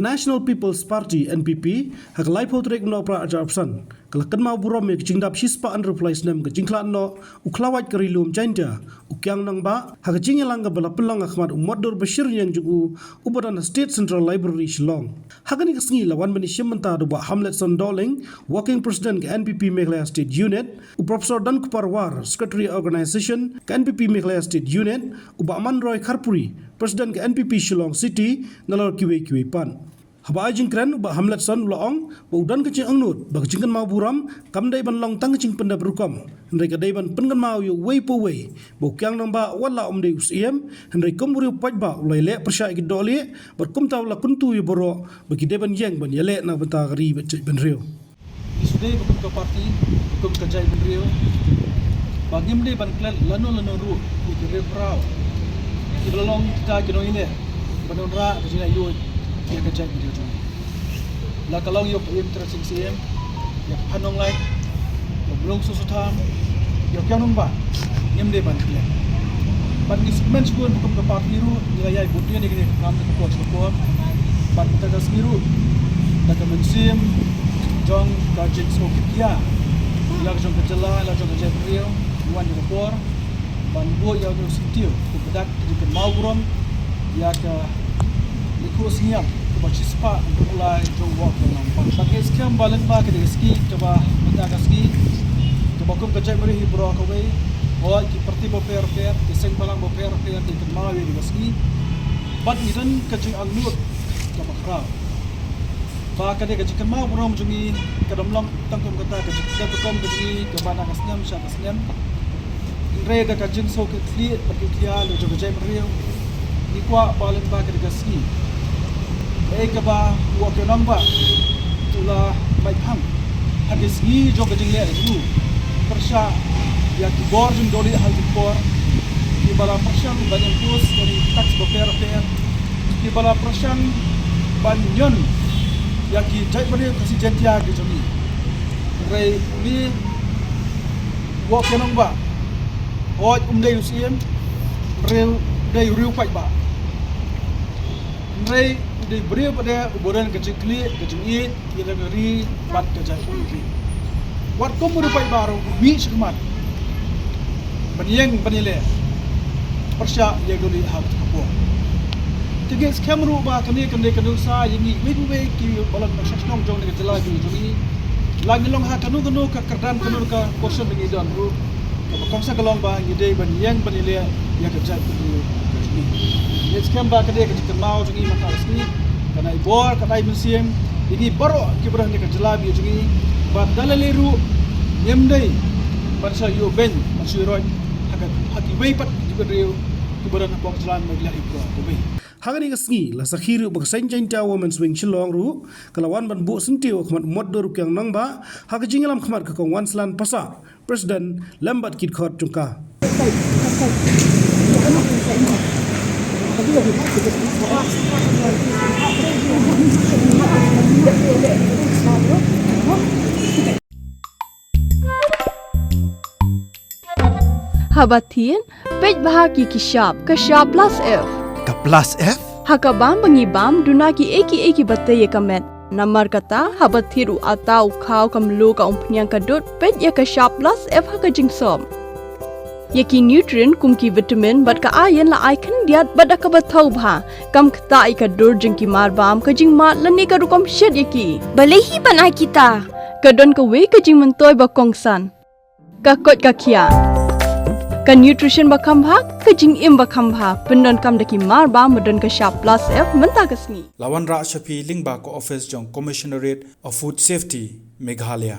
National People's Party NPP hak lai potrek no pra ajapsan kalakan mau buram me jingdap shispa under place nem ke jingklan no uklawat kerilum jainta ukyang nang ba hak jinglang ga bala pelang akhmat umadur bashir yang jugu ubadan State Central Library Shillong hakani kasngi lawan bani shimanta do ba Hamlet Sondoling working president ke NPP Meghalaya State Unit Professor Dan Kuparwar Secretary Organization ke NPP Meghalaya State Unit uba Aman Roy Kharpuri president ke NPP Shillong City nalor kiwe pan haba ajing kran ba Hamlet Son loong ba udan kecing angnut ba kecingkan mau buram kam dai ban long tang kecing penda berukam hendai ka dai ban pengan mau yo way po way ba kyang nang ba wala dai usiem hendai komuri paj ba ulai le persya ki dole ba kum taw la kuntu yo boro ba ki dai ban yeng ban yele na banta gari ba cek ban rio isude bukum ka parti bukum ka jai ban rio ba ngimde ban klan lano ru ki re prao ki belong kita ki no ile banonra ka jina yo ya kerja video tu. La kalau yo im tracing CM, ya panong lai, ya belum susutam, ya kau nombak, nyem deh ban kile. Ban instrumen sekuen bukan ke parti ru, nilai ya bukti ni kini ram ke kuat, ban kita sendiri, dah ke mensim, jong kajik semua kia, la jong kejala, la jong kerja beriau, buan di kupor, ban buat ya jong sitiu, kubedak jika mau buram, ya ke likus hiam bercispa untuk mulai jawab dalam pakai sekian balik pak ke ski coba minta ski coba kum kerja beri hibro kawai oh seperti beper deseng balang beper di kenal di ski bat idan kerja anglut coba kerap pak ke kerja kenal buram jungi kedamlang tangkum kata kerja bekom kerja coba nakasnyam syakasnyam ingre da kerja so ke kli pergi kia lo coba kerja beri di kuat balik pak ke ski kaba wak nang ba tula mai phang hadis ni jo gajing le dulu persya ya ki bor jum doli hal di por ki bala persyan banyak pus dari tax beper ki bala persyan banyon ya ki jai bani kasi jentia ki jomi rei ni wak nang ba oj dei usiem reu dei riu pai ba rei di beri pada uburan kecil klik kecil it kita beri bat kerja ini. Wat kamu dapat baru mi sekemat. Banyang persya yang dulu hal kapur. Tiga skam rupa kami sa yang ini wei ki balan masyarakat jong dengan jelas ini. Lagi long ha kanu ke kerdan kanu ke kosan dengan dan ru. Kongsa kelong ba ide banyang yang kerja ini. Ini skam ba kade kerja mau jong ini makas ni. Karena ibor kata musim ini baru kibrah ni kerjala biar jungi bandala leru nyemdai pasal yo ben pasal roy haki wei pat juga dia kibrah nak buat jalan meglah ibor tu wei hagani kasngi la sakhiru bak sanjain ta women swing shillong ru kalawan ban bu sentio khmat modor kyang nang ba hak jingalam khmat ka kong wanslan pasa president lambat kit khot tungka Habatin, pej bahagi kishap plus F. Ka plus F? Hakabam bangibam dunaki eki batay kamet. Namar kata habathiru atau kau kamlu ka umpnyang kadut pej ya kishap plus F hakajing som. Yaki nutrient kumki vitamin bat ka ayan la icon diat bada ka bathau bha kam kta ika dur jingki mar bam ka jing mat lani ka rukom shed yaki balehi banai kita kadon ka we ka jing mentoy ba kongsan ka kot ka kia ka nutrition ba kham bha ka jing im ba kham bha pendon kam daki mar bam modon ka sharp plus F menta kasni Lawan Ra Shafi Lingba ko office jong Commissionerate of Food Safety Meghalaya